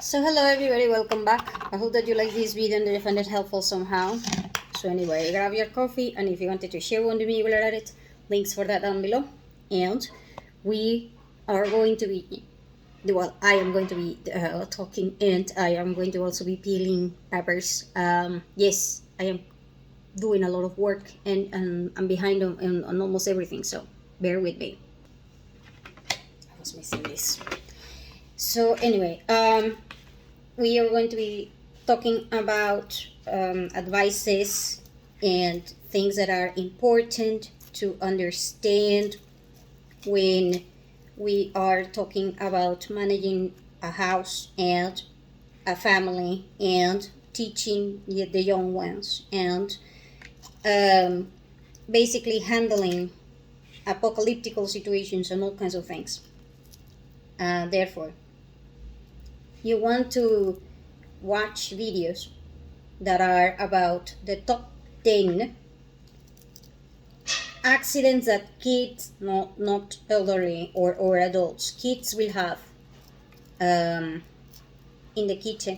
So hello everybody, welcome back. I hope that you like this video and that you find it helpful somehow. So anyway, grab your coffee, and if you wanted to share one with me while at it, links for that down below. And we are going to be, well, I am going to be talking, and I am going to also be peeling peppers. Yes, I am doing a lot of work, and I'm behind on almost everything, so bear with me. I was missing this. So anyway, we are going to be talking about advices and things that are important to understand when we are talking about managing a house and a family and teaching the young ones and basically handling apocalyptical situations and all kinds of things. Therefore, you want to watch videos that are about the top 10 accidents that kids, not elderly or adults, kids will have in the kitchen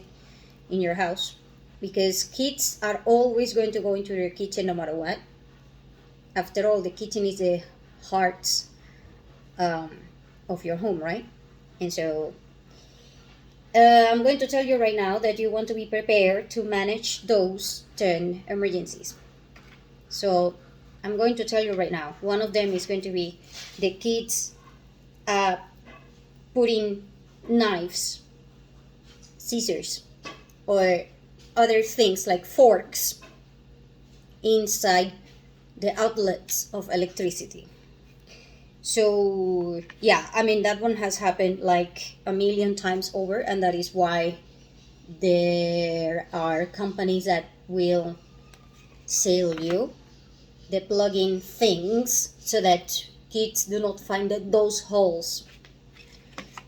in your house, because kids are always going to go into your kitchen no matter what. After all, the kitchen is the heart of your home, right? And so I'm going to tell you right now that you want to be prepared to manage those 10 emergencies. So I'm going to tell you right now. One of them is going to be the kids putting knives, scissors, or other things like forks inside the outlets of electricity. So yeah, I mean, that one has happened like a million times over, and that is why there are companies that will sell you the plug-in things so that kids do not find those holes.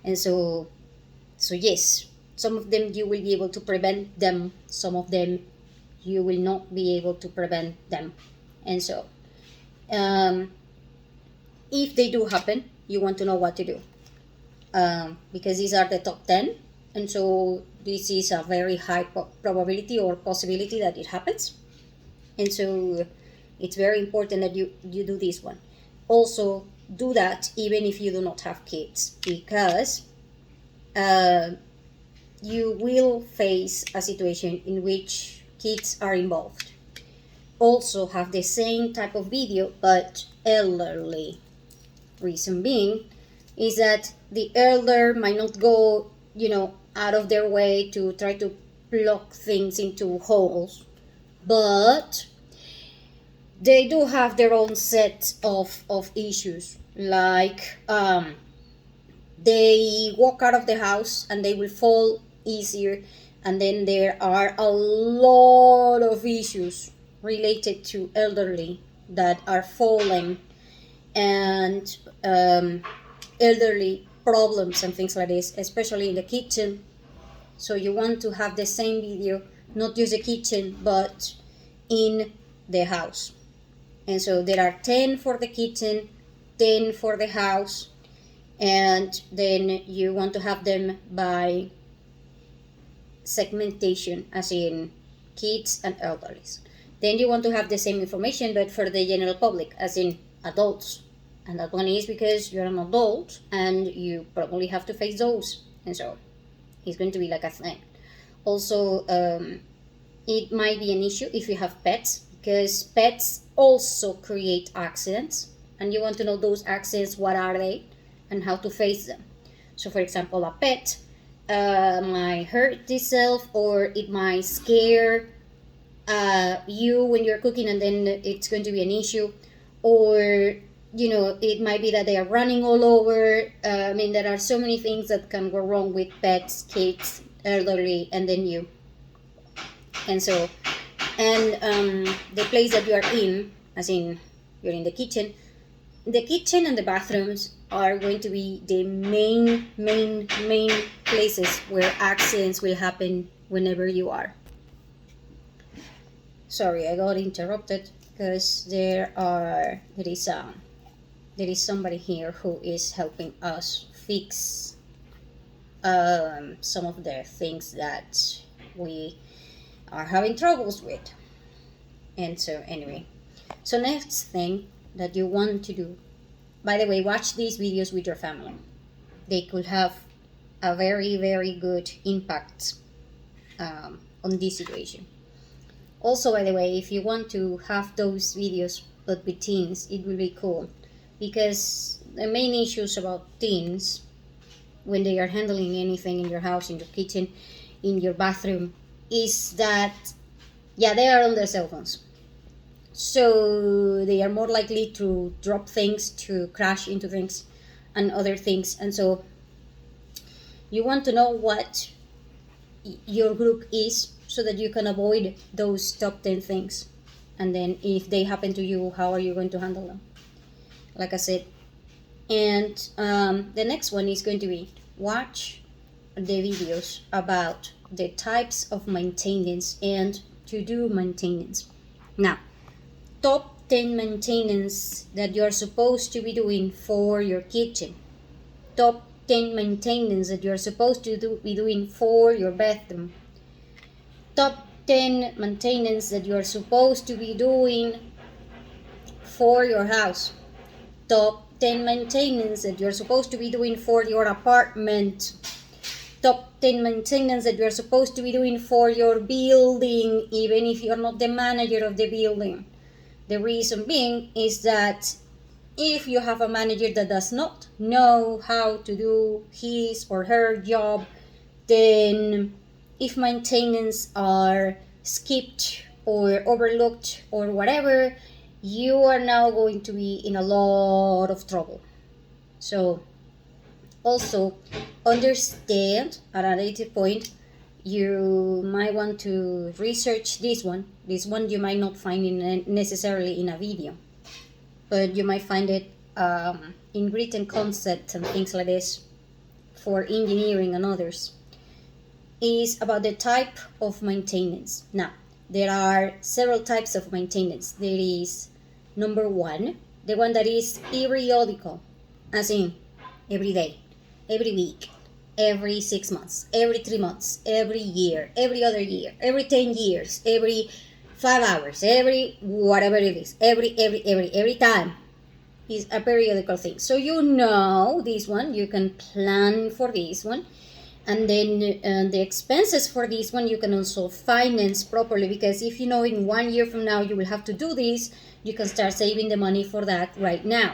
And so yes, some of them you will be able to prevent them, some of them you will not be able to prevent them. And so if they do happen, you want to know what to do, because these are the top 10, and so this is a very high probability or possibility that it happens. And so it's very important that you do this one. Also, do that even if you do not have kids, because you will face a situation in which kids are involved. Also have the same type of video but elderly. Reason being is that the elder might not go, out of their way to try to plug things into holes, but they do have their own set of issues, like they walk out of the house and they will fall easier, and then there are a lot of issues related to elderly that are falling, and elderly problems and things like this, especially in the kitchen. So you want to have the same video, not just the kitchen, but in the house. And so there are 10 for the kitchen, 10 for the house, and then you want to have them by segmentation, as in kids and elderlies. Then you want to have the same information but for the general public, as in adults. And that one is because you're an adult and you probably have to face those. And so it's going to be like a thing. Also, it might be an issue if you have pets, because pets also create accidents. And you want to know those accidents, what are they, and how to face them. So for example, a pet might hurt itself, or it might scare you when you're cooking, and then it's going to be an issue. Or it might be that they are running all over. I mean, there are so many things that can go wrong with pets, kids, elderly, and then you. And so, and the place that you are in, as in you're in the kitchen and the bathrooms are going to be the main places where accidents will happen whenever you are. Sorry, I got interrupted because there is somebody here who is helping us fix some of the things that we are having troubles with. And so anyway, so next thing that you want to do, by the way, watch these videos with your family. They could have a very, very good impact on this situation. Also, by the way, if you want to have those videos but with teens, it will be cool, because the main issues about teens when they are handling anything in your house, in your kitchen, in your bathroom, is that, yeah, they are on their cell phones. So they are more likely to drop things, to crash into things and other things. And so you want to know what your group is so that you can avoid those top 10 things. And then if they happen to you, how are you going to handle them? Like I said. And the next one is going to be watch the videos about the types of maintenance and to do maintenance. Now, top 10 maintenance that you're supposed to be doing for your kitchen. Top 10 maintenance that you're supposed to be doing for your bathroom. Top 10 maintenance that you're supposed to be doing for your house. Top 10 maintenance that you're supposed to be doing for your apartment. Top 10 maintenance that you're supposed to be doing for your building, even if you're not the manager of the building. The reason being is that if you have a manager that does not know how to do his or her job, then if maintenance are skipped or overlooked or whatever, you are now going to be in a lot of trouble. So also understand at a later point, you might want to research this one. This one you might not find necessarily in a video, but you might find it in written concepts and things like this for engineering and others. Is about the type of maintenance. Now, there are several types of maintenance. There is number one, the one that is periodical, as in every day, every week, every 6 months, every 3 months, every year, every other year, every 10 years, every 5 hours, every whatever it is, every time is a periodical thing. So you know this one, you can plan for this one. And then the expenses for this one you can also finance properly, because if you know in 1 year from now you will have to do this, you can start saving the money for that right now.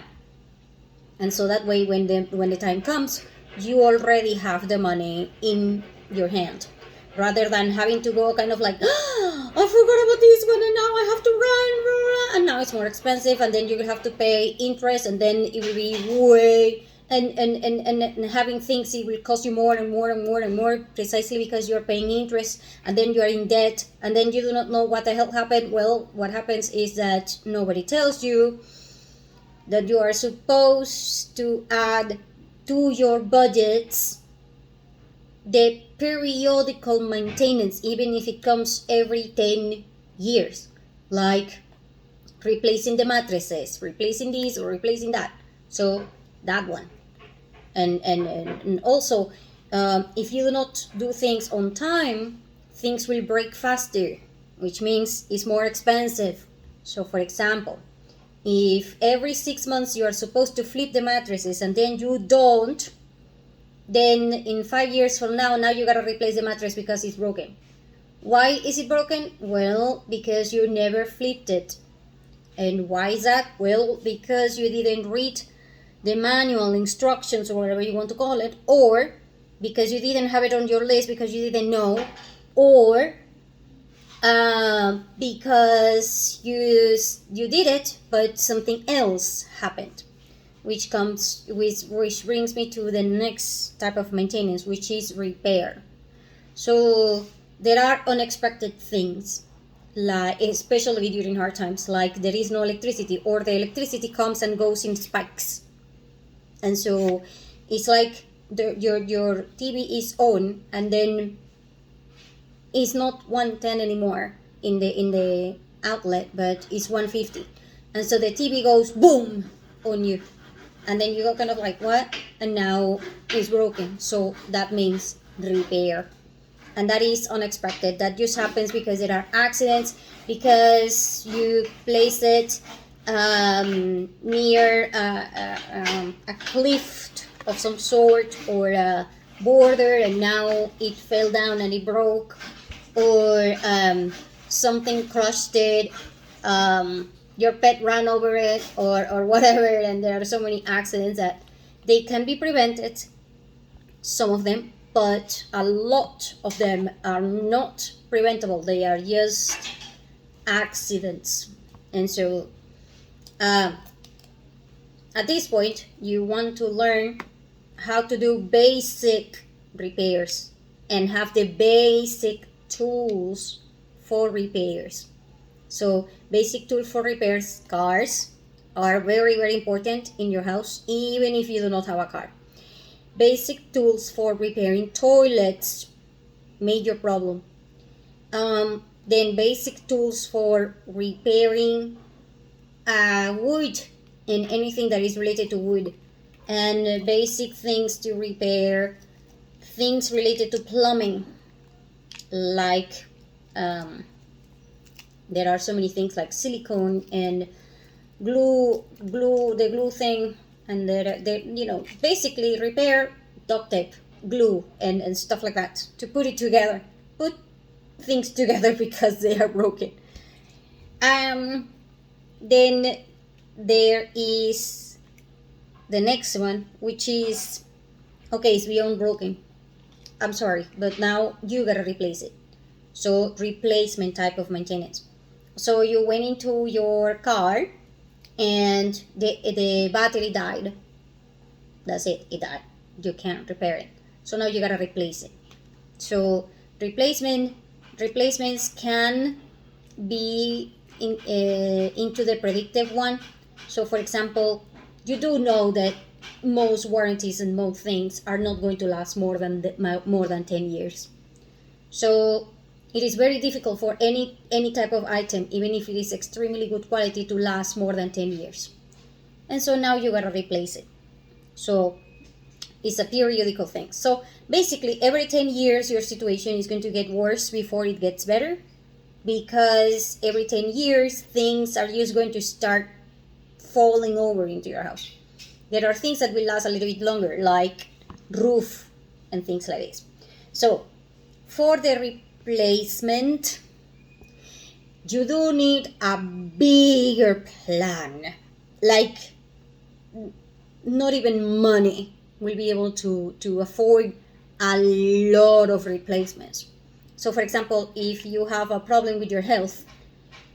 And so that way when the time comes, you already have the money in your hand, rather than having to go kind of like, I forgot about this one and now I have to run, and now it's more expensive, and then you will have to pay interest, and then it will be way... And having things, it will cost you more and more and more and more, precisely because you're paying interest, and then you are in debt, and then you do not know what the hell happened. Well, what happens is that nobody tells you that you are supposed to add to your budgets the periodical maintenance, even if it comes every 10 years, like replacing the mattresses, replacing this or replacing that. So that one. And also, if you do not do things on time, things will break faster, which means it's more expensive. So for example, if every 6 months you are supposed to flip the mattresses and then you don't, then in 5 years from now you gotta replace the mattress because it's broken. Why is it broken? Well, because you never flipped it. And why is that? Well, because you didn't read the manual instructions, or whatever you want to call it, or because you didn't have it on your list because you didn't know, or because you did it but something else happened, which brings me to the next type of maintenance, which is repair. So there are unexpected things, like especially during hard times, like there is no electricity, or the electricity comes and goes in spikes. And so it's like your TV is on, and then it's not 110 anymore in the outlet, but it's 150. And so the TV goes boom on you. and then you go kind of like, what? And now it's broken. So that means repair. And that is unexpected. That just happens because there are accidents, because you place it near a cliff of some sort, or a border, and now it fell down and it broke, or something crushed it, your pet ran over it, or whatever. And there are so many accidents that they can be prevented, some of them, but a lot of them are not preventable. They are just accidents. And so at this point, you want to learn how to do basic repairs and have the basic tools for repairs. So basic tools for repairs, cars are very, very important in your house, even if you do not have a car. Basic tools for repairing toilets, major problem. Then basic tools for repairing wood and anything that is related to wood, and basic things to repair things related to plumbing, like there are so many things like silicone and glue, the glue thing, and basically repair duct tape, glue, and stuff like that, to put it together, put things together because they are broken. Then there is the next one, which is, okay, it's beyond broken, I'm sorry, but now you gotta replace it. So replacement type of maintenance. So you went into your car and the battery died. That's it, it died. You can't repair it. So now you gotta replace it. So replacements can be into the predictive one. So for example, you do know that most warranties and most things are not going to last more than 10 years. So it is very difficult for any type of item, even if it is extremely good quality, to last more than 10 years. And so now you gotta replace it. So it's a periodical thing. So basically every 10 years your situation is going to get worse before it gets better, because every 10 years things are just going to start falling over into your house. There are things that will last a little bit longer, like roof and things like this. So for the replacement, you do need a bigger plan. Like, not even money will be able to afford a lot of replacements. So for example, if you have a problem with your health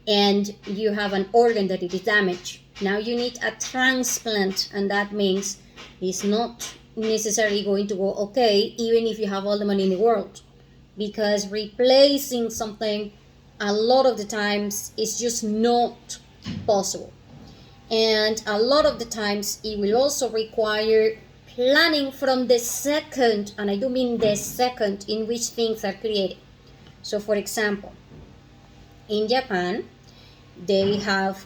and you have an organ that it is damaged, now you need a transplant, and that means it's not necessarily going to go okay, even if you have all the money in the world, because replacing something a lot of the times is just not possible. And a lot of the times it will also require planning from the second, and I do mean the second, in which things are created. So for example, in Japan, they have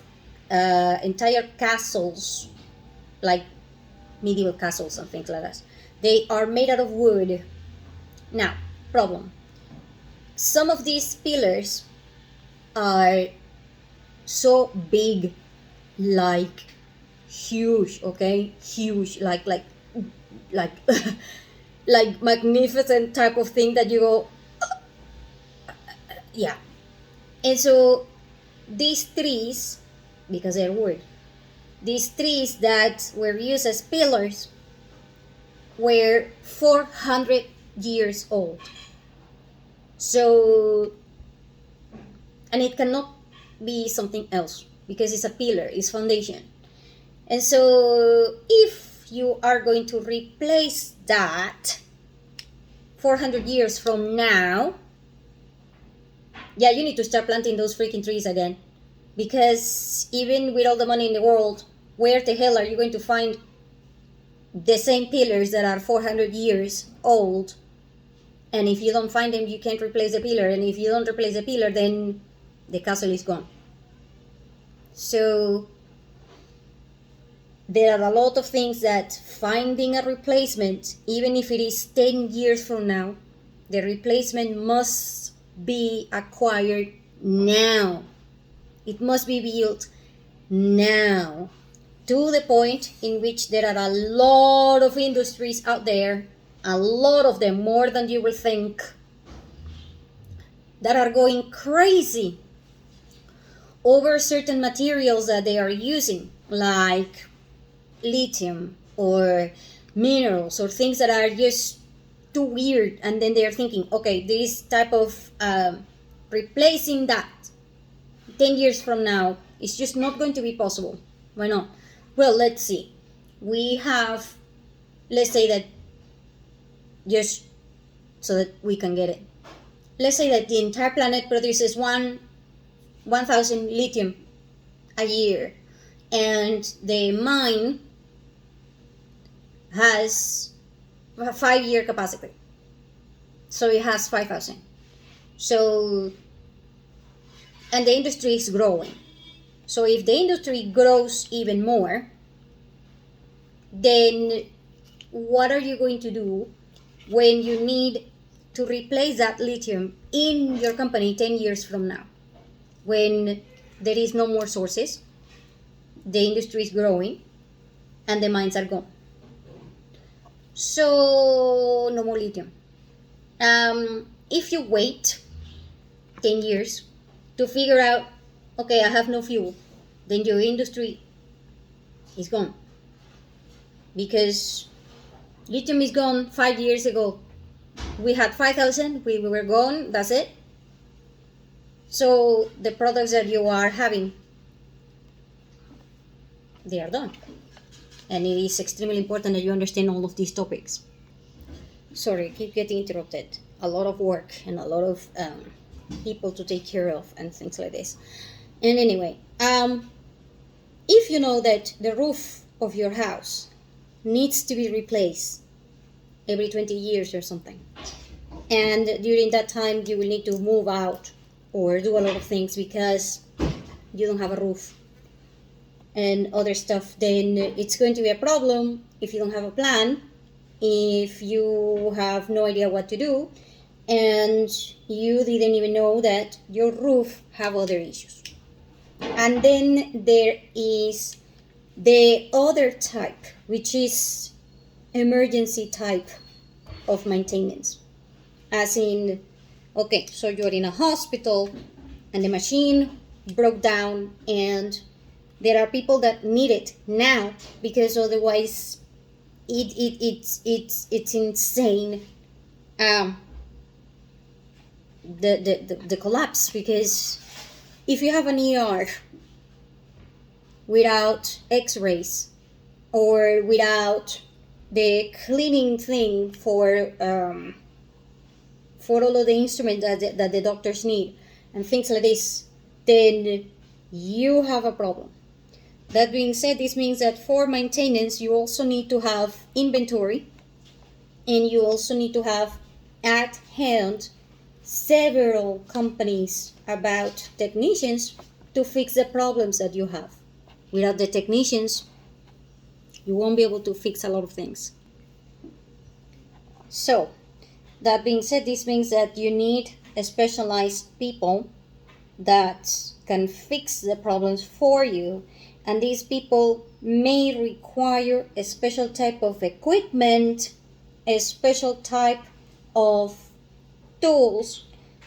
entire castles, like medieval castles and things like that. They are made out of wood. Now, problem. Some of these pillars are so big, like huge, okay? Huge, like like magnificent type of thing that you go, yeah. And so these trees, because they're wood, these trees that were used as pillars were 400 years old. So, and it cannot be something else because it's a pillar, it's foundation. And so if you are going to replace that 400 years from now, yeah, you need to start planting those freaking trees again. Because even with all the money in the world, where the hell are you going to find the same pillars that are 400 years old? And if you don't find them, you can't replace the pillar. And if you don't replace the pillar, then the castle is gone. So there are a lot of things that finding a replacement, even if it is 10 years from now, the replacement must be acquired now. It must be built now, to the point in which there are a lot of industries out there, a lot of them, more than you will think, that are going crazy over certain materials that they are using, like lithium or minerals or things that are just too weird, and then they're thinking, okay, this type of replacing that 10 years from now is just not going to be possible. Why not? Well, let's see. We have, let's say that, just so that we can get it, let's say that the entire planet produces 1,000 lithium a year, and the mine has a 5-year capacity, so it has 5,000. So, and the industry is growing. So if the industry grows even more, then what are you going to do when you need to replace that lithium in your company 10 years from now? When there is no more sources, the industry is growing, and the mines are gone. So no more lithium. If you wait 10 years to figure out, okay, I have no fuel, then your industry is gone. Because lithium is gone 5 years ago. We had 5,000, we were gone, that's it. So the products that you are having, they are done. And it is extremely important that you understand all of these topics. Sorry, I keep getting interrupted. A lot of work and a lot of people to take care of and things like this. And anyway, if you know that the roof of your house needs to be replaced every 20 years or something, and during that time you will need to move out or do a lot of things because you don't have a roof and other stuff, then it's going to be a problem if you don't have a plan, if you have no idea what to do, and you didn't even know that your roof have other issues. And then there is the other type, which is emergency type of maintenance. As in, okay, so you're in a hospital and the machine broke down and there are people that need it now because otherwise it's insane. The collapse, because if you have an ER without x-rays or without the cleaning thing for all of the instruments that the doctors need and things like this, then you have a problem. That being said, this means that for maintenance you also need to have inventory, and you also need to have at hand several companies about technicians to fix the problems that you have. Without the technicians, you won't be able to fix a lot of things. So, that being said, this means that you need specialized people that can fix the problems for you, and these people may require a special type of equipment, a special type of tools,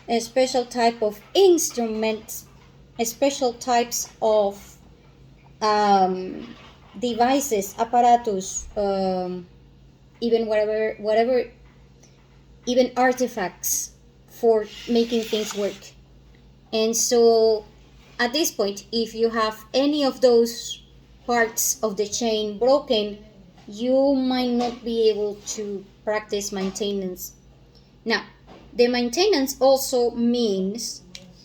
a special type of instruments, a special types of devices, apparatus, even whatever, even artifacts for making things work. And so at this point, if you have any of those parts of the chain broken, you might not be able to practice maintenance. Now, the maintenance also means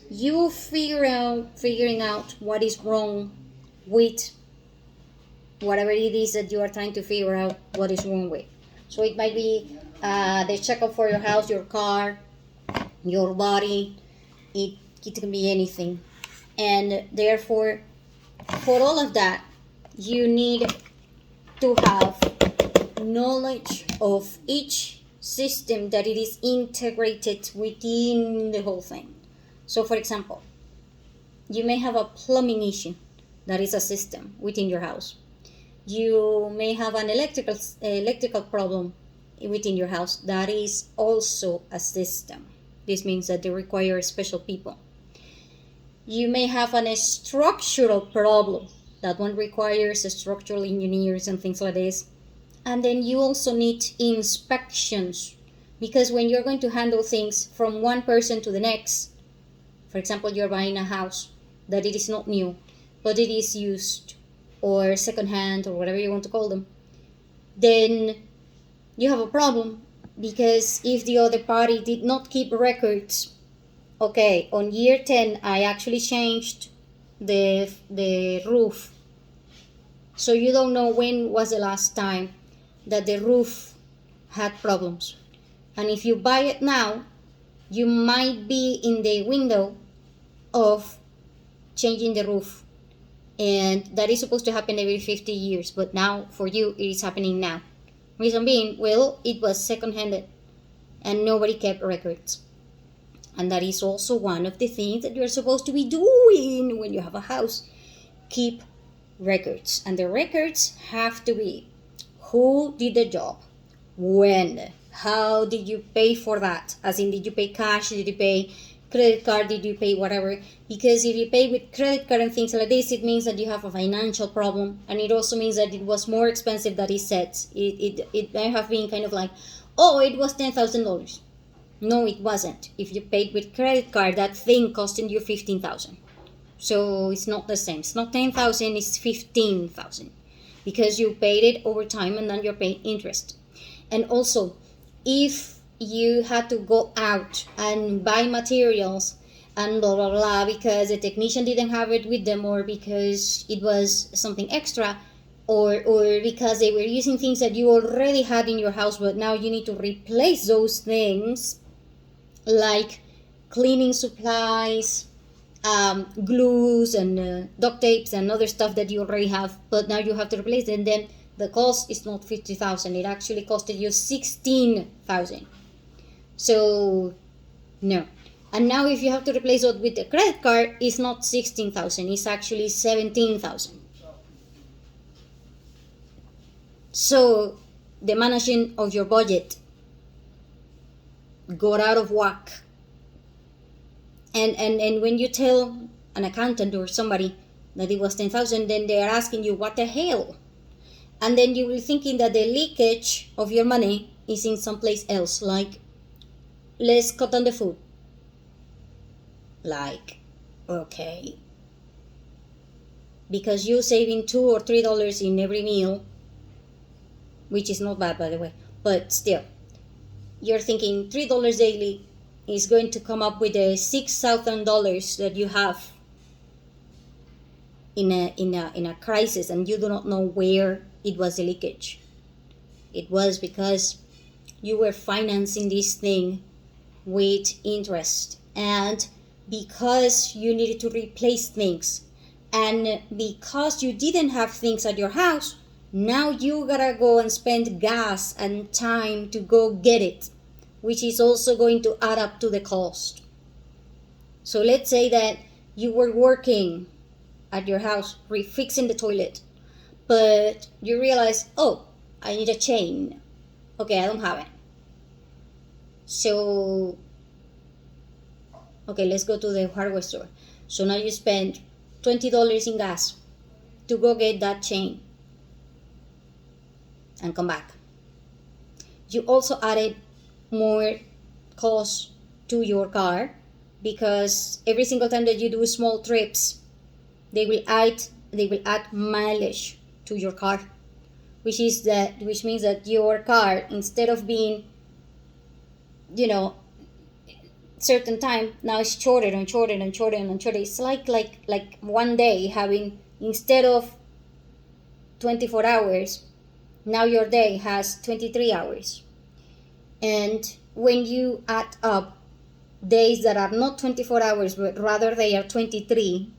you figuring out what is wrong with whatever it is that you are trying to figure out what is wrong with. So it might be the checkup for your house, your car, your body. It can be anything. And therefore, for all of that, you need to have knowledge of each system that it is integrated within the whole thing. So for example, you may have a plumbing issue that is a system within your house. You may have an electrical problem within your house that is also a system. This means that they require special people. You may have a structural problem. That one requires structural engineers and things like this. And then you also need inspections, because when you're going to handle things from one person to the next, for example, you're buying a house that it is not new, but it is used or secondhand or whatever you want to call them, then you have a problem, because if the other party did not keep records, okay, on year 10 I actually changed the roof, so you don't know when was the last time that the roof had problems. And if you buy it now, you might be in the window of changing the roof, and that is supposed to happen every 50 years, but now for you it is happening now. Reason being, well, it was second-handed and nobody kept records. And that is also one of the things that you're supposed to be doing when you have a house. Keep records, and the records have to be: who did the job, when, how did you pay for that, as in, did you pay cash, did you pay credit card, did you pay whatever? Because if you pay with credit card and things like this, it means that you have a financial problem, and it also means that it was more expensive than it said. It may have been kind of like, oh, it was $10,000. No, it wasn't. If you paid with credit card, that thing costing you $15,000. So it's not the same. It's not 10,000, it's 15,000, because you paid it over time and then you're paying interest. And also, if you had to go out and buy materials and blah blah blah because the technician didn't have it with them, or because it was something extra, or because they were using things that you already had in your house, but now you need to replace those things, like cleaning supplies, glues and duct tapes and other stuff that you already have, but now you have to replace them, then the cost is not 50,000, it actually costed you 16,000. So no. And now if you have to replace it with a credit card, it's not 16,000, it's actually 17,000. So the managing of your budget got out of whack. And when you tell an accountant or somebody that it was 10,000, then they are asking you, what the hell? And then you will thinking that the leakage of your money is in someplace else, like, let's cut down the food. Like, okay, because you saving $2 or $3 in every meal, which is not bad, by the way, but still, you're thinking $3 daily is going to come up with the $6,000 that you have in a crisis, and you do not know where it was the leakage. It was because you were financing this thing with interest, and because you needed to replace things, and because you didn't have things at your house, now you gotta go and spend gas and time to go get it, which is also going to add up to the cost. So let's say that you were working at your house refixing the toilet, but you realize, oh, I need a chain. Okay, I don't have it. So, okay, let's go to the hardware store. So now you spend $20 in gas to go get that chain and come back. You also added more cost to your car, because every single time that you do small trips, they will add mileage to your car, which means that your car, instead of being, certain time, now it's shorter and shorter and shorter and shorter. It's like one day having, instead of 24 hours, now your day has 23 hours. And when you add up days that are not 24 hours, but rather they are 23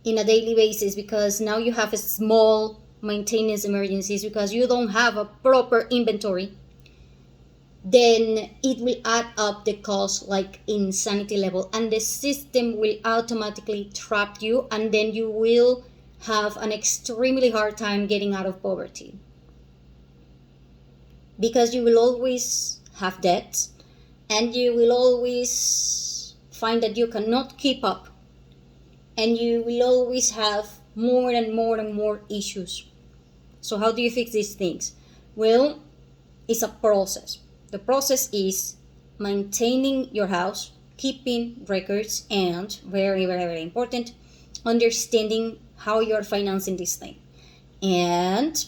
in a daily basis, because now you have a small maintenance emergencies because you don't have a proper inventory, then it will add up the cost like insanity level, and the system will automatically trap you, and then you will have an extremely hard time getting out of poverty, because you will always have debts, and you will always find that you cannot keep up, and you will always have more and more and more issues. So how do you fix these things? Well, it's a process. The process is maintaining your house, keeping records, and very, very, very important, understanding how you're financing this thing. And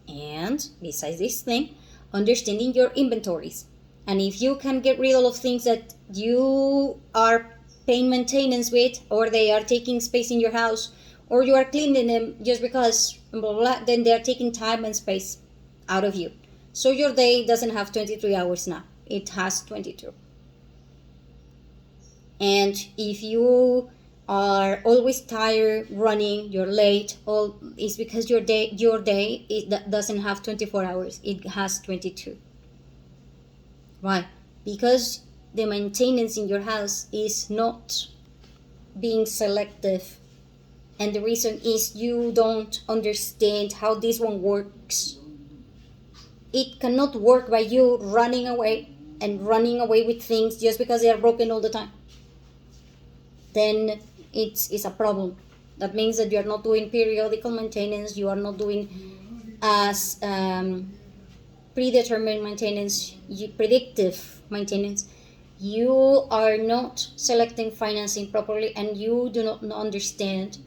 besides this thing, understanding your inventories. And if you can get rid of things that you are paying maintenance with, or they are taking space in your house, or you are cleaning them just because, blah, blah, blah, then they are taking time and space out of you. So your day doesn't have 23 hours now. It has 22. And if you are always tired, running, you're late, all it's because your day doesn't have 24 hours. It has 22. Why? Because the maintenance in your house is not being selective. And the reason is you don't understand how this one works. It cannot work by you running away with things just because they are broken all the time. Then it's a problem. That means that you are not doing periodical maintenance, you are not doing as predetermined maintenance, predictive maintenance. You are not selecting financing properly, and you do not understand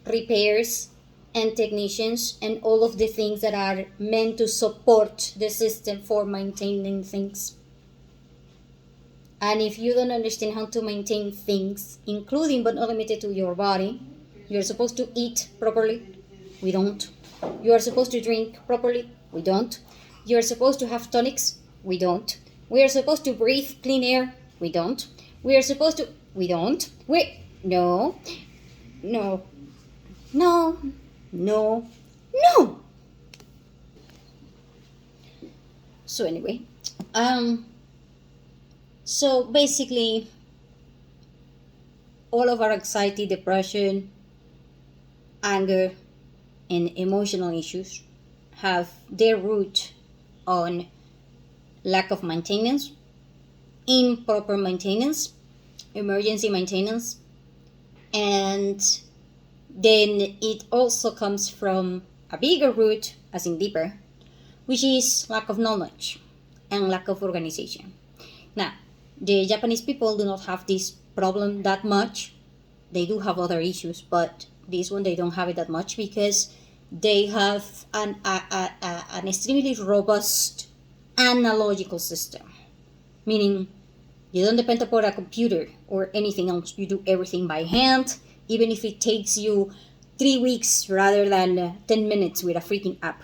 repairs and technicians and all of the things that are meant to support the system for maintaining things. And if you don't understand how to maintain things, including but not limited to your body, you're supposed to eat properly. We don't. You are supposed to drink properly. We don't. You are supposed to have tonics. We don't. We are supposed to breathe clean air. We don't. We are supposed to. We don't. No. So anyway, so basically, all of our anxiety, depression, anger, and emotional issues have their root on lack of maintenance, improper maintenance, emergency maintenance, and then it also comes from a bigger root, as in deeper, which is lack of knowledge and lack of organization. Now, the Japanese people do not have this problem that much. They do have other issues, but this one they don't have it that much because they have an extremely robust analogical system, meaning you don't depend upon a computer or anything else. You do everything by hand, even if it takes you 3 weeks rather than 10 minutes with a freaking app.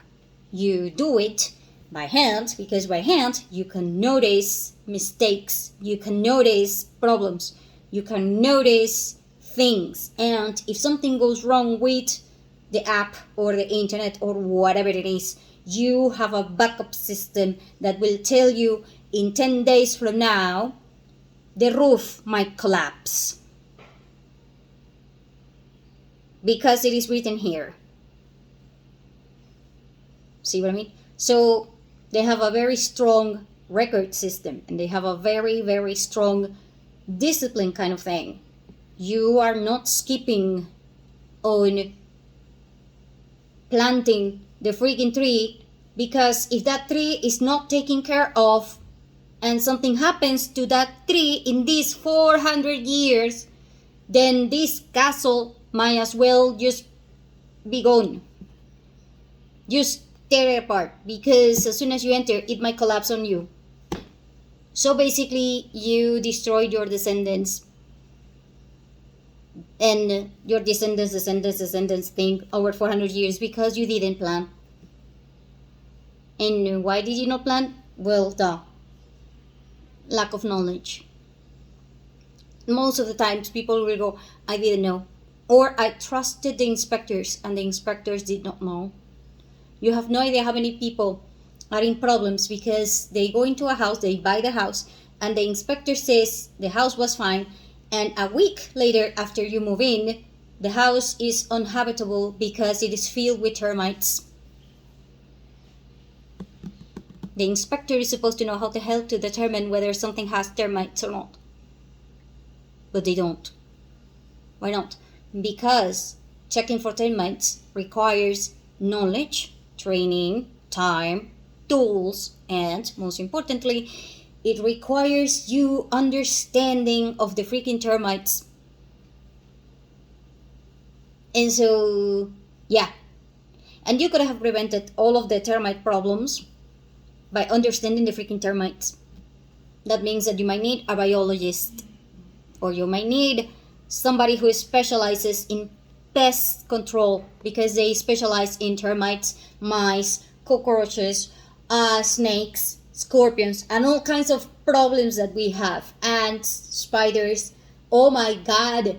You do it by hand, because by hand you can notice mistakes, you can notice problems, you can notice things, and if something goes wrong with the app or the internet or whatever it is, you have a backup system that will tell you in 10 days from now the roof might collapse because it is written here. See what I mean? So they have a very strong record system, and they have a very, very strong discipline kind of thing. You are not skipping on planting the freaking tree, because if that tree is not taken care of and something happens to that tree in these 400 years, then this castle might as well just be gone. Just tear it apart, because as soon as you enter, it might collapse on you. So basically, you destroyed your descendants, and your descendants think over 400 years because you didn't plan. And why did you not plan? Well, lack of knowledge. Most of the times people will go, I didn't know, or I trusted the inspectors and the inspectors did not know. You have no idea how many people are in problems because they go into a house, they buy the house, and the inspector says the house was fine, and a week later after you move in, the house is uninhabitable because it is filled with termites. The inspector is supposed to know how the hell to determine whether something has termites or not. But they don't. Why not? Because checking for termites requires knowledge, training, time, tools, and most importantly, it requires you understanding of the freaking termites. And so, yeah. And you could have prevented all of the termite problems by understanding the freaking termites. That means that you might need a biologist, or you might need somebody who specializes in pest control because they specialize in termites, mice, cockroaches, snakes, scorpions, and all kinds of problems that we have. Ants, spiders. Oh my God.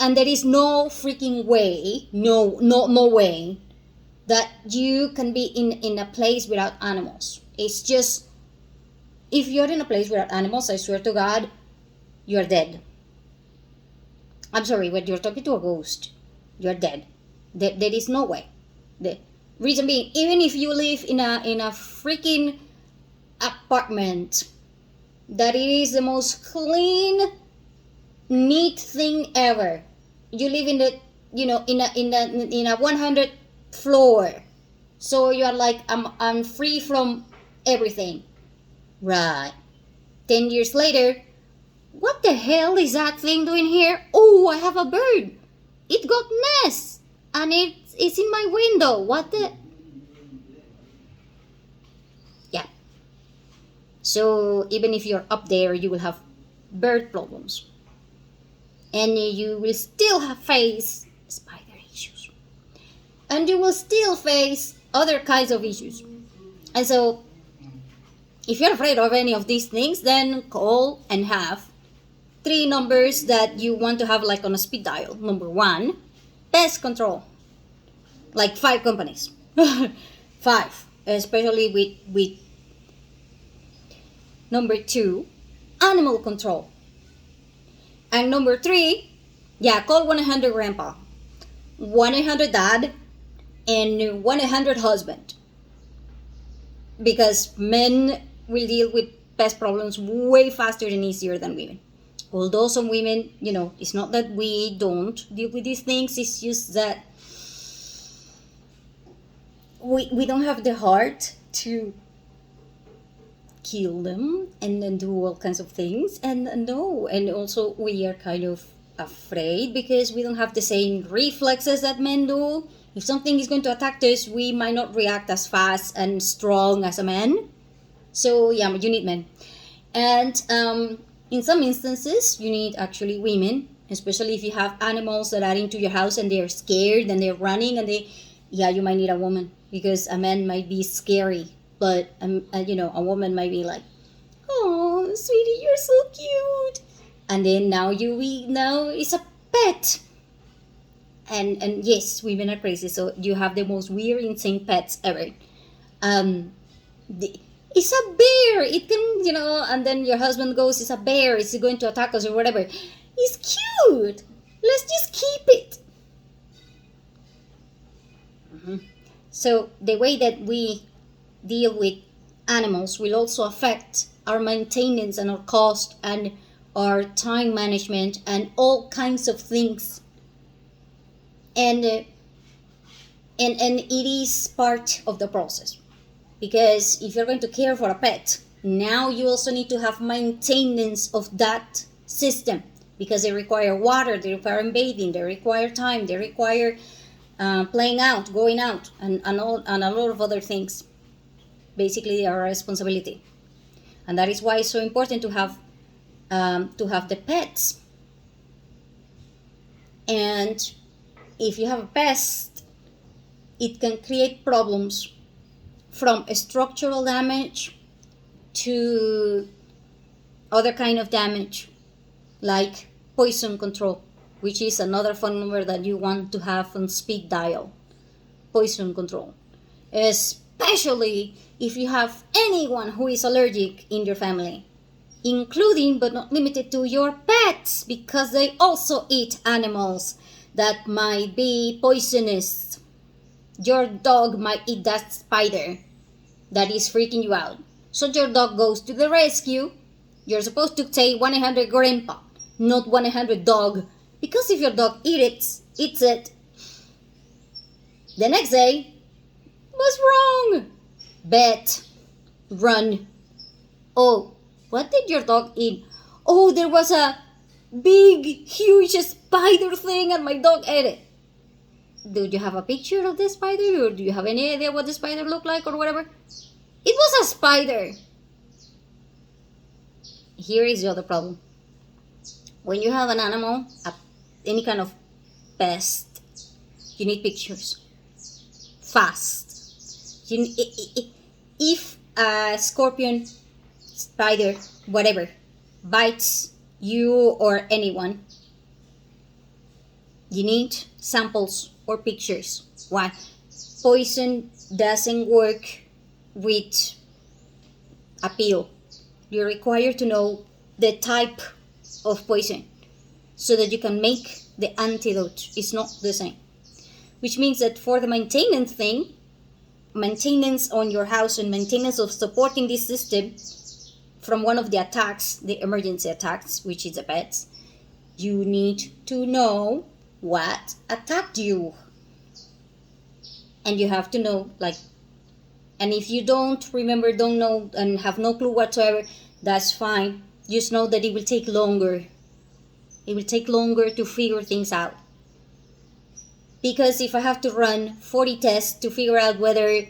And there is no freaking way, no way that you can be in a place without animals. It's just, if you're in a place without animals, I swear to God, you're dead. I'm sorry, when you're talking to a ghost, you're dead. There is no way. The reason being, even if you live in a freaking apartment that it is the most clean, neat thing ever, you live in the, in a 100 floor, so you are like, I'm free from everything, right? 10 years later, what the hell is that thing doing here? Oh, I have a bird. It got nests and it's in my window. What the? Yeah. So even if you're up there, you will have bird problems. And you will still face spider issues. And you will still face other kinds of issues. And so, if you're afraid of any of these things, then call and have 3 numbers that you want to have like on a speed dial. Number 1, pest control. Like 5 companies. 5. Especially with number 2, animal control. And number 3, call 1-800-GRANDPA, 1-800-DAD, and 1-800-HUSBAND. Because men will deal with pest problems way faster and easier than women. Although some women, it's not that we don't deal with these things, it's just that we don't have the heart to kill them and then do all kinds of things. And also we are kind of afraid because we don't have the same reflexes that men do. If something is going to attack us, we might not react as fast and strong as a man. So you need men. And in some instances, you need actually women, especially if you have animals that are into your house and they're scared and they're running, and you might need a woman, because a man might be scary, but a woman might be like, oh, sweetie, you're so cute. And then now it's a pet. And yes, women are crazy, so you have the most weird, insane pets ever. It's a bear. It can, and then your husband goes, it's a bear. It's going to attack us or whatever. It's cute. Let's just keep it. Mm-hmm. So the way that we deal with animals will also affect our maintenance and our cost and our time management and all kinds of things. And it is part of the process. Because if you're going to care for a pet, now you also need to have maintenance of that system, because they require water, they require bathing, they require time, they require playing out, going out, and a lot of other things. Basically, they are a responsibility, and that is why it's so important to have the pets. And if you have a pest, it can create problems from structural damage to other kind of damage, like poison control, which is another phone number that you want to have on speed dial. Poison control. especially if you have anyone who is allergic in your family, including but not limited to your pets, because they also eat animals that might be poisonous. Your dog might eat that spider that is freaking you out. So your dog goes to the rescue. You're supposed to say 100 grandpa, not 100 dog, because if your dog eats it, the next day, what's wrong? Bet, run. Oh, what did your dog eat? Oh, there was a big, huge spider thing and my dog ate it. Do you have a picture of the spider, or do you have any idea what the spider looked like or whatever? It was a spider. Here is the other problem. When you have an animal, any kind of pest, you need pictures. Fast. If a scorpion, spider, whatever, bites you or anyone, you need samples or pictures. Why? Poison doesn't work with a pill. You're required to know the type of poison so that you can make the antidote. It's not the same. Which means that for the maintenance thing, maintenance on your house and maintenance of supporting this system from one of the attacks, the emergency attacks, which is the pets, you need to know what attacked you. And you have to know, like, and if you don't remember, don't know, and have no clue whatsoever, that's fine. Just know that it will take longer. It will take longer to figure things out. Because if I have to run 40 tests to figure out whether,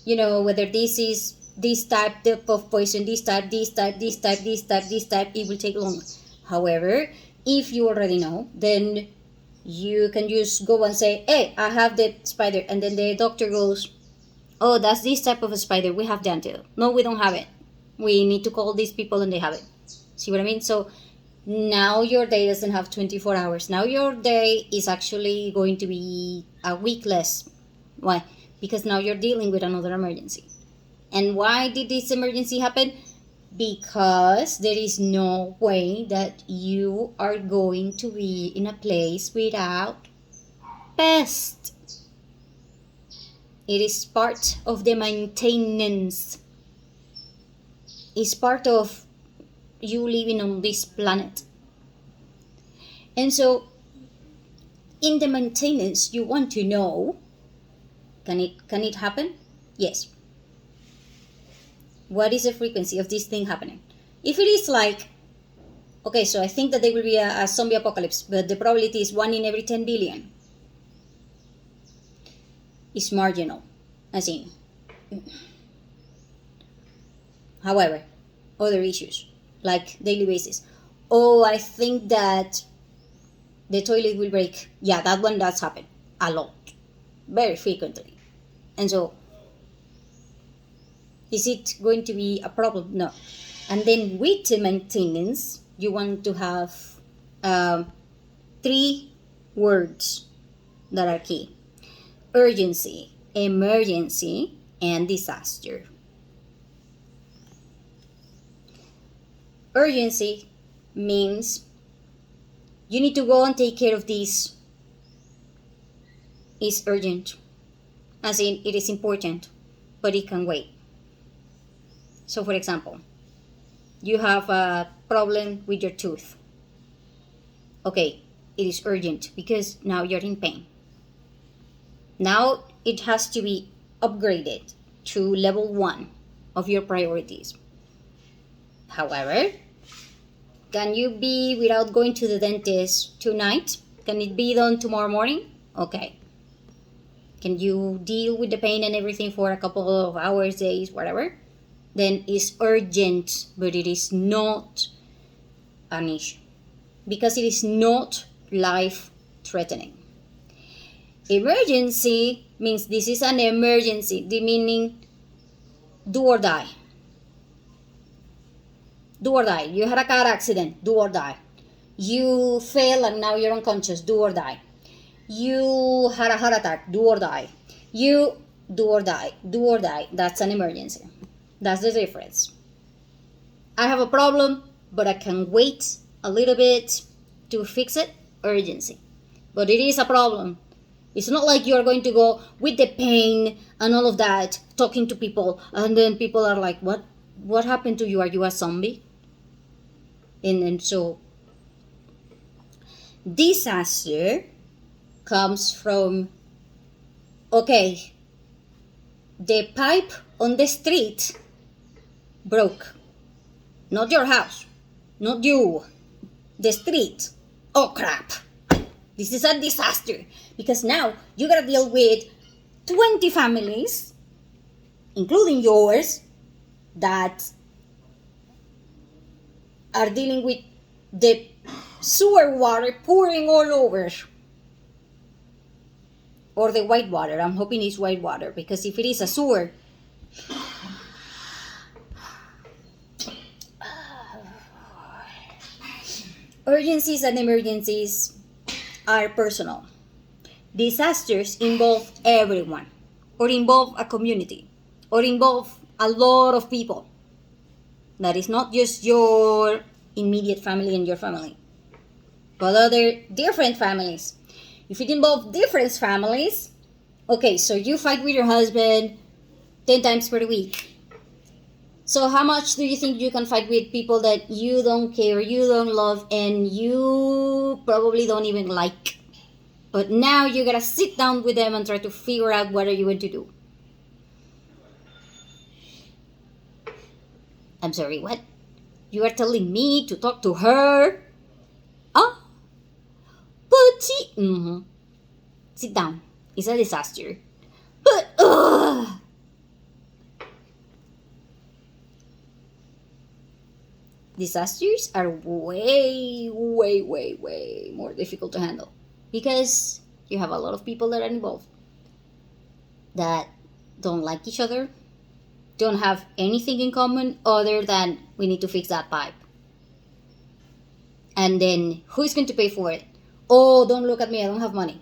whether this is this type of poison, this type, it will take longer. However, if you already know, then you can just go and say, hey, I have the spider. And then the doctor goes, oh, that's this type of a spider. We have the antidote. No, we don't have it. We need to call these people and they have it. See what I mean? So now your day doesn't have 24 hours. Now your day is actually going to be a week less. Why? Because now you're dealing with another emergency. And why did this emergency happen? Because there is no way that you are going to be in a place without pests. It is part of the maintenance. It's part of you living on this planet. And so, in the maintenance, you want to know, can it happen? Yes. What is the frequency of this thing happening? If it is like, okay, so I think that there will be a zombie apocalypse, but the probability is 1 in every 10 billion. It's marginal, as in. However, other issues, like daily basis. Oh, I think that the toilet will break. Yeah, that one does happen a lot, very frequently. And so, is it going to be a problem? No. And then with the maintenance, you want to have 3 words that are key: urgency, emergency, and disaster. Urgency means you need to go and take care of this. It's urgent, as in it is important, but it can wait. So for example, you have a problem with your tooth. Okay, it is urgent because now you're in pain. Now it has to be upgraded to level 1 of your priorities. However, can you be without going to the dentist tonight? Can it be done tomorrow morning? Okay. Can you deal with the pain and everything for a couple of hours, days, whatever? Then it's urgent, but it is not an issue because it is not life-threatening. Emergency means this is an emergency, meaning do or die. Do or die. You had a car accident, do or die. You fell and now you're unconscious, do or die. You had a heart attack, do or die. do or die. Do or die. That's an emergency. That's the difference. I have a problem, but I can wait a little bit to fix it. Urgency. But it is a problem. It's not like you're going to go with the pain and all of that, talking to people, and then people are like, what happened to you? Are you a zombie? And so disaster comes from, okay, the pipe on the street broke. Not your house, not you, the street. Oh crap, this is a disaster, because now you gotta deal with 20 families, including yours, that are dealing with the sewer water pouring all over. Or the white water. I'm hoping it's white water, because if it is a sewer, urgencies and emergencies are personal. Disasters involve everyone, or involve a community, or involve a lot of people. That is not just your immediate family and your family, but other different families. If it involves different families, okay, so you fight with your husband 10 times per week. So how much do you think you can fight with people that you don't care, you don't love, and you probably don't even like? But now you gotta sit down with them and try to figure out what are you going to do. I'm sorry, what? You are telling me to talk to her? Ah, but sit down. It's a disaster. But disasters are way more difficult to handle, because you have a lot of people that are involved that don't like each other, don't have anything in common other than we need to fix that pipe. And then who's going to pay for it? Oh, don't look at me, I don't have money.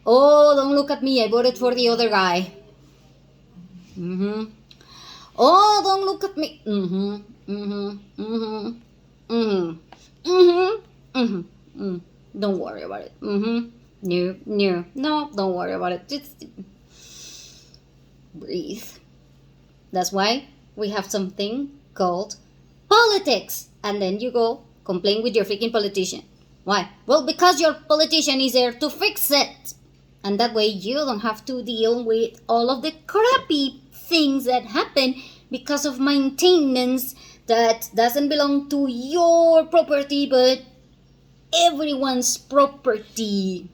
Oh, don't look at me, I voted for the other guy. Oh, don't look at me. Don't worry about it. No, don't worry about it. Just breathe. That's why we have something called politics. And then you go complain with your freaking politician. Why? Well, because your politician is there to fix it. And that way you don't have to deal with all of the crappy things that happen because of maintenance that doesn't belong to your property, but everyone's property.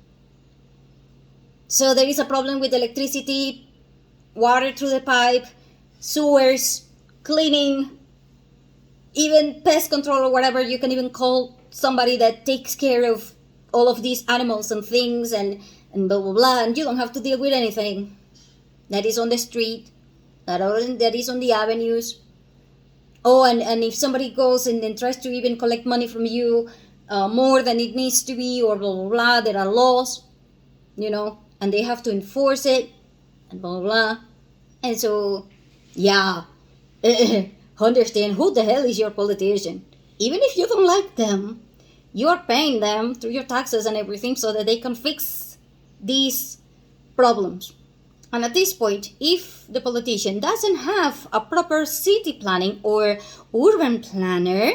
So there is a problem with electricity, water through the pipe, sewers, cleaning, even pest control or whatever. You can even call somebody that takes care of all of these animals and things and blah blah blah, and you don't have to deal with anything that is on the street, that is on the avenues. Oh, and if somebody goes and tries to even collect money from you more than it needs to be, or blah blah blah, there are laws, and they have to enforce it, and blah blah blah. And so, yeah, understand who the hell is your politician. Even if you don't like them, you are paying them through your taxes and everything so that they can fix these problems. And at this point, if the politician doesn't have a proper city planning or urban planner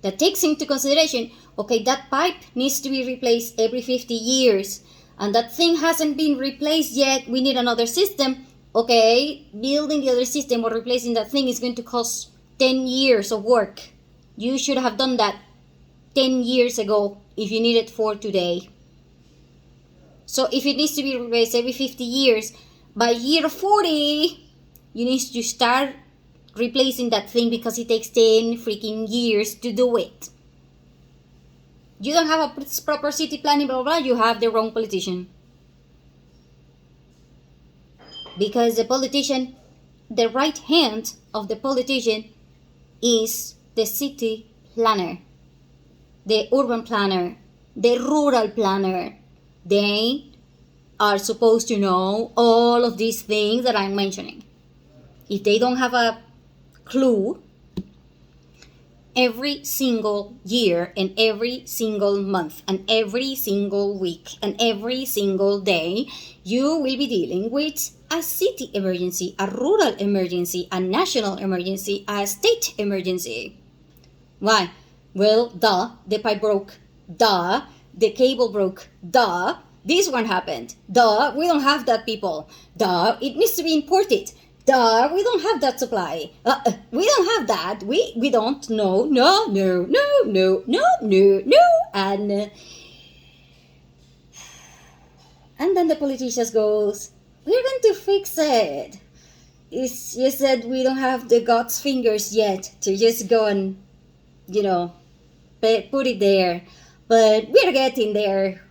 that takes into consideration, okay, that pipe needs to be replaced every 50 years, and that thing hasn't been replaced yet, we need another system. Okay, building the other system or replacing that thing is going to cost 10 years of work. You should have done that 10 years ago if you need it for today. So if it needs to be replaced every 50 years, by year 40, you need to start replacing that thing, because it takes 10 freaking years to do it. You don't have a proper city planning, blah, blah, blah, you have the wrong politician. Because the politician, the right hand of the politician is the city planner, the urban planner, the rural planner. They are supposed to know all of these things that I'm mentioning. If they don't have a clue, every single year and every single month and every single week and every single day, you will be dealing with a city emergency, a rural emergency, a national emergency, a state emergency. Why? Well, the pipe broke. The cable broke. This one happened. We don't have that, people. It needs to be imported. We don't have that supply. We don't have that. We don't. No. And then the politicians goes, we're going to fix it. It's just that we don't have the God's fingers yet to just go and, put it there. But we're getting there.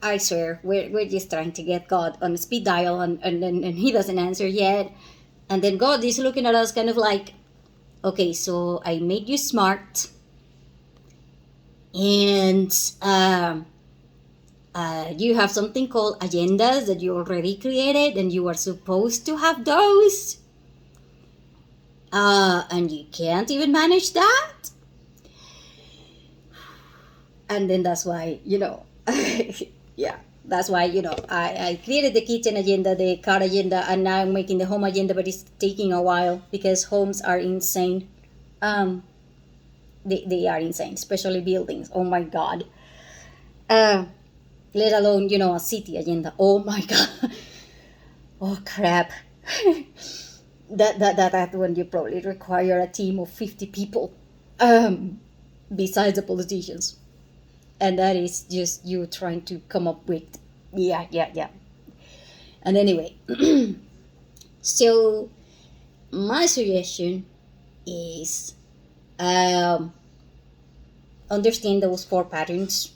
I swear, we're just trying to get God on speed dial, and he doesn't answer yet. And then God is looking at us kind of like, okay, so I made you smart. And you have something called agendas that you already created, and you are supposed to have those. And you can't even manage that. And then that's why, yeah. That's why, I created the kitchen agenda, the car agenda, and now I'm making the home agenda, but it's taking a while because homes are insane. They are insane, especially buildings. Oh my God. Let alone, a city agenda. Oh my God. Oh crap. that one you probably require a team of 50 people, besides the politicians. And that is just you trying to come up with, yeah. And anyway, so my suggestion is understand those 4 patterns: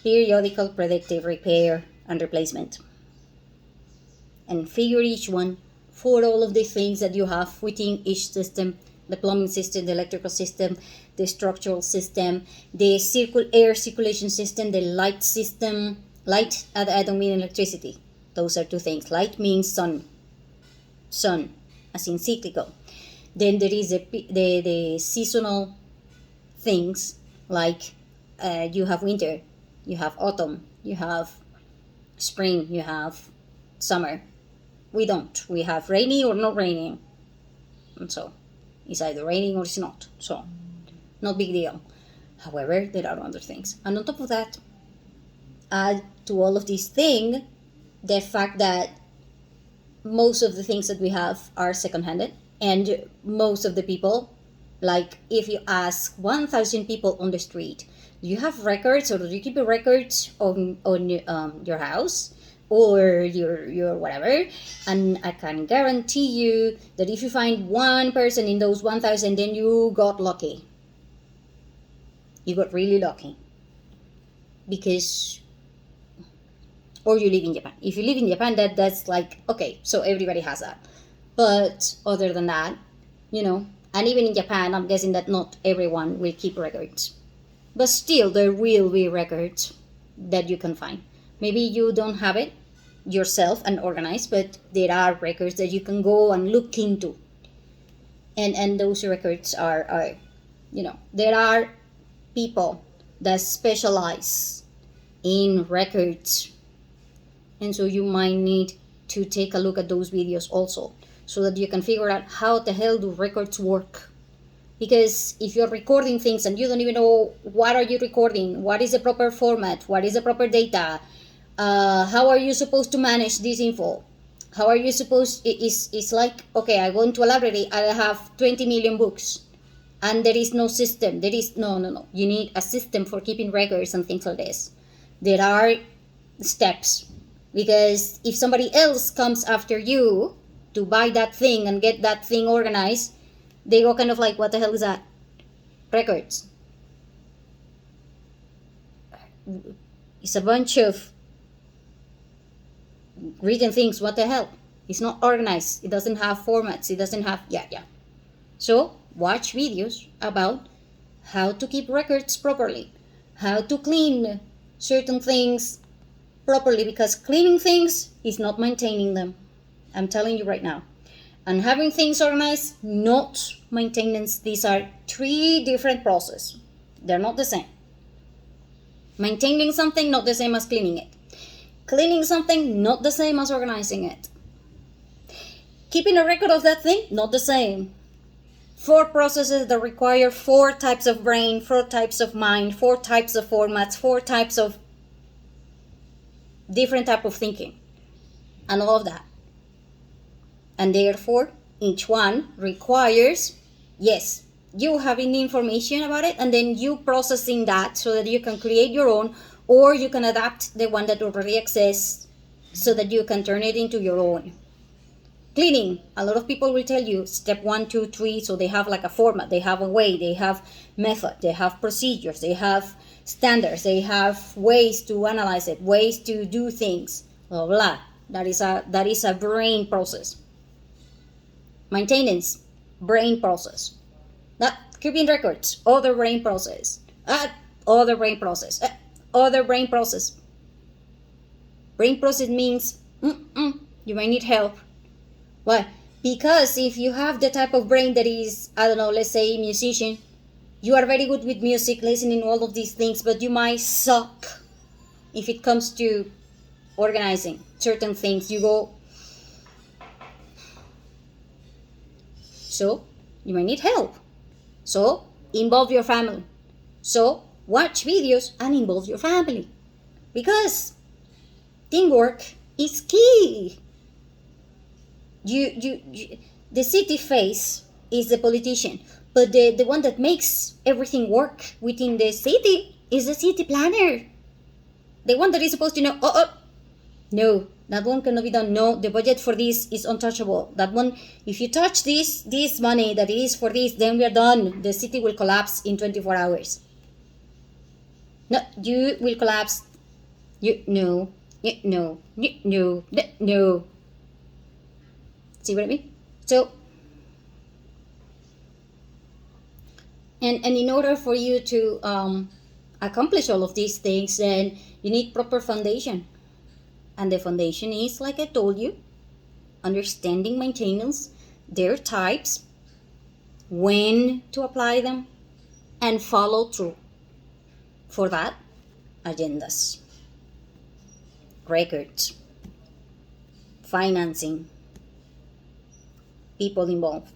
periodical, predictive, repair, and replacement. And figure each one for all of the things that you have within each system: the plumbing system, the electrical system, the structural system, the air circulation system, the light system. Light, I don't mean electricity. Those are 2 things. Light means sun, as in cyclical. Then there is the seasonal things, like you have winter, you have autumn, you have spring, you have summer. We don't. We have rainy or not raining. And so it's either raining or it's not. So no big deal. However, there are other things. And on top of that, add to all of these things the fact that most of the things that we have are second-handed, and most of the people, like if you ask 1,000 people on the street, do you have records, or do you keep records on your house or your whatever? And I can guarantee you that if you find one person in those 1,000, then you got lucky. You got really lucky. Because, or you live in Japan. If you live in Japan, that's like, okay, so everybody has that. But other than that, and even in Japan, I'm guessing that not everyone will keep records. But still, there will be records that you can find. Maybe you don't have it yourself and organized, but there are records that you can go and look into. And those records are there are people that specialize in records. And so you might need to take a look at those videos also, so that you can figure out how the hell do records work. Because if you're recording things and you don't even know what are you recording, what is the proper format, what is the proper data, how are you supposed to manage this info? How are you supposed, it's like, okay, I go into a library, I have 20 million books, and there is no system. There is, no. You need a system for keeping records and things like this. There are steps, because if somebody else comes after you to buy that thing and get that thing organized, they go kind of like, what the hell is that? Records. It's a bunch of written things. What the hell? It's not organized. It doesn't have formats. It doesn't have, yeah. So watch videos about how to keep records properly, how to clean certain things properly, because cleaning things is not maintaining them. I'm telling you right now. And having things organized, not maintenance. These are three different processes. They're not the same. Maintaining something, not the same as cleaning it. Cleaning something, not the same as organizing it. Keeping a record of that thing, not the same. 4 processes that require 4 types of brain, 4 types of mind, 4 types of formats, 4 types of different type of thinking, and all of that. And therefore, each one requires, yes, you having the information about it and then you processing that so that you can create your own, or you can adapt the one that already exists so that you can turn it into your own. Cleaning, a lot of people will tell you step 1, 2, 3, so they have like a format, they have a way, they have method, they have procedures, they have standards, they have ways to analyze it, ways to do things, blah, blah. That is a brain process. Maintenance, brain process. Not keeping records, other brain process. Other brain process. Other brain process. Brain process means you might need help. Why? Because if you have the type of brain that is, I don't know, let's say musician, you are very good with music, listening all of these things, but you might suck if it comes to organizing certain things. You go, so you might need help. So involve your family. So watch videos and involve your family, because teamwork is key. The city face is the politician, but the one that makes everything work within the city is the city planner. The one that is supposed to know, no, that one cannot be done. No, the budget for this is untouchable. That one, if you touch this money that is for this, then we are done. The city will collapse in 24 hours. No, you will collapse. No. See what I mean? So, and in order for you to accomplish all of these things, then you need proper foundation. And the foundation is, like I told you, understanding maintenance, their types, when to apply them, and follow through. For that, agendas, records, financing, people involved,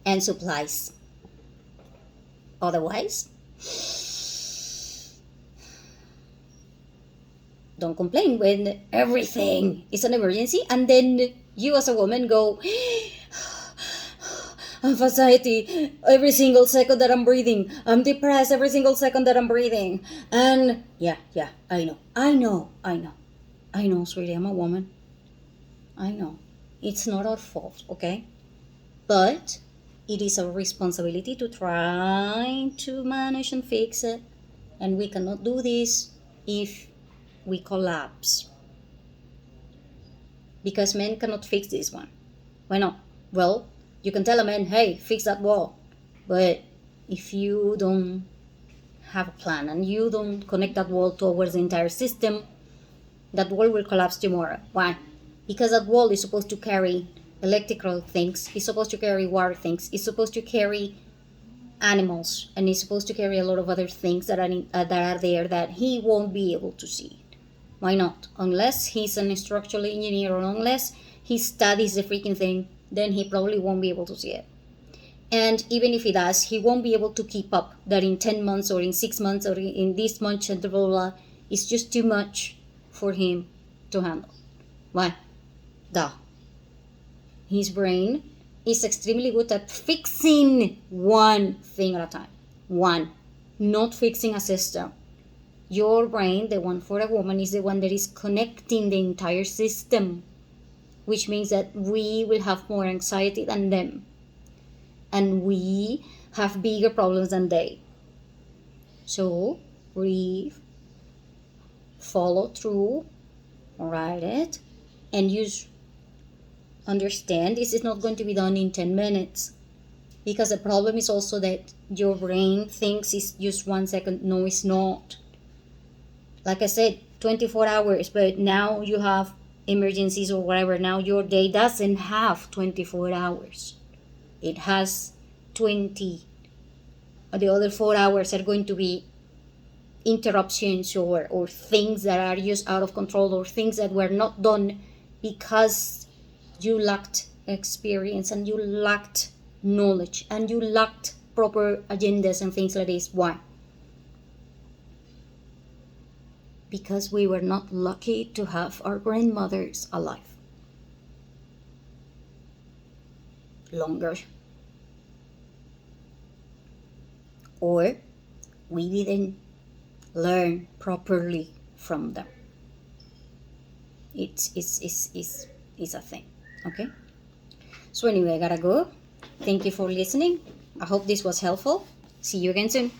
and supplies. Otherwise, don't complain when everything is an emergency and then you as a woman go, anxiety every single second that I'm breathing. I'm depressed every single second that I'm breathing. And yeah, I know, sweetie, I'm a woman. I know. It's not our fault, okay? But it is our responsibility to try to manage and fix it. And we cannot do this if we collapse. Because men cannot fix this one. Why not? Well, you can tell a man, hey, fix that wall. But if you don't have a plan and you don't connect that wall towards the entire system, that wall will collapse tomorrow. Why? Because that wall is supposed to carry electrical things, it's supposed to carry water things, it's supposed to carry animals, and it's supposed to carry a lot of other things that are there that he won't be able to see. Why not? Unless he's an structural engineer, or unless he studies the freaking thing, then he probably won't be able to see it. And even if he does, he won't be able to keep up that in 10 months or in 6 months or in this much and blah, blah, blah. It's just too much for him to handle. Why? His brain is extremely good at fixing one thing at a time. One. Not fixing a system. Your brain, the one for a woman, is the one that is connecting the entire system, which means that we will have more anxiety than them. And we have bigger problems than they. So, breathe, follow through, write it, and understand this is not going to be done in 10 minutes. Because the problem is also that your brain thinks it's just 1 second. No, it's not. Like I said, 24 hours, but now you have emergencies or whatever. Now your day doesn't have 24 hours. It has 20. The other 4 hours are going to be interruptions or things that are just out of control, or things that were not done because you lacked experience and you lacked knowledge and you lacked proper agendas and things like this. Why? Because we were not lucky to have our grandmothers alive longer, or we didn't learn properly from them. It's a thing. Okay, so anyway, I gotta go. Thank you for listening. I hope this was helpful. See you again soon.